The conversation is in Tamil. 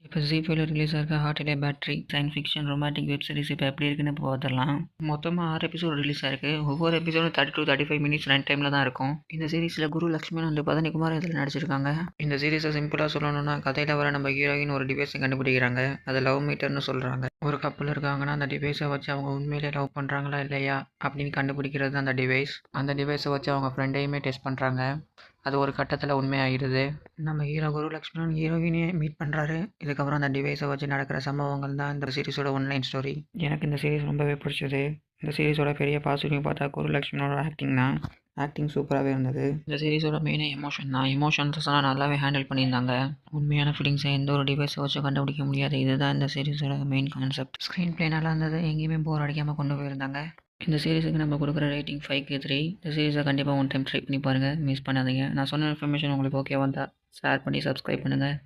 இப்போ ஜீ5ல ரிலீஸ் ஆகிருக்க ஹார்ட் அட்டே battery science fiction romantic web series இப்போ எப்படி இருக்குன்னு இப்போ பார்த்துடலாம். மொத்தமாக 6 எபிசோட் ரிலீஸ் ஆயிருக்கு. ஒவ்வொரு எபிசோடும் 30 to 35 மினிட்ஸ் ரன் டைமில் தான் இருக்கும். இந்த சீரிஸில் குரு லக்ஷ்மண் அண்ட் பதனிக்குமார் இதில் நடிச்சிருக்காங்க. இந்த சீரிஸை சிம்பிளாக சொல்லணும்னா, கதையில் வர நம்ம ஹீரோயின் ஒரு டிவைஸை கண்டுபிடிக்கிறாங்க. அதை லவ் மீட்டர்னு சொல்கிறாங்க. ஒரு கப்பல் இருக்காங்கன்னா அந்த டிவைஸை வச்சு அவங்க உண்மையிலே லவ் பண்ணுறாங்களா இல்லையா அப்படின்னு கண்டுபிடிக்கிறது அந்த டிவைஸ். அந்த டிவைஸை வச்சு அவங்க ஃப்ரெண்டையுமே டெஸ்ட் பண்ணுறாங்க. அது ஒரு கட்டத்தில் உண்மையாகிடுது. நம்ம ஹீரோ குரு லக்ஷ்மணன் ஹீரோயினையே மீட் பண்ணுறாரு. இதுக்கப்புறம் அந்த டிவைஸை வச்சு நடக்கிற சம்பவங்கள் தான் இந்த சீரிஸோட ஒன்லைன் ஸ்டோரி. எனக்கு இந்த சீரிஸ் ரொம்பவே பிடிச்சது. இந்த சீரிஸோட பெரிய பாசிட்டிவ் பார்த்தா குரு லக்ஷ்மணோட ஆக்டிங் தான். ஆக்டிங் சூப்பராகவே இருந்தது. இந்த சீரிஸோட மெயினே எமோஷன் தான். எமோஷன்ஸ்லாம் நல்லாவே ஹேண்டில் பண்ணியிருந்தாங்க. உண்மையான ஃபீலிங்ஸை எந்த ஒரு டிவைஸை வச்சு கண்டுபிடிக்க முடியாது. இதுதான் இந்த சீரிஸோட மெயின் கான்செப்ட். ஸ்க்ரீன் பிளே நல்லா இருந்தது. எங்கேயுமே போர் அடிக்காமல் கொண்டு போயிருந்தாங்க. இந்த சீரிஸுக்கு நம்ம கொடுக்குற ரேட்டிங் 5க்கு 3. இந்த சீரிஸை கண்டிப்பாக ஒன் டைம் ட்ரை பண்ணி பாருங்கள். மிஸ் பண்ணாதீங்க. நான் சொன்ன இன்ஃபர்மேஷன் உங்களுக்கு ஓகேவா இருந்தால் ஷேர் பண்ணி சப்ஸ்கிரைப் பண்ணுங்கள்.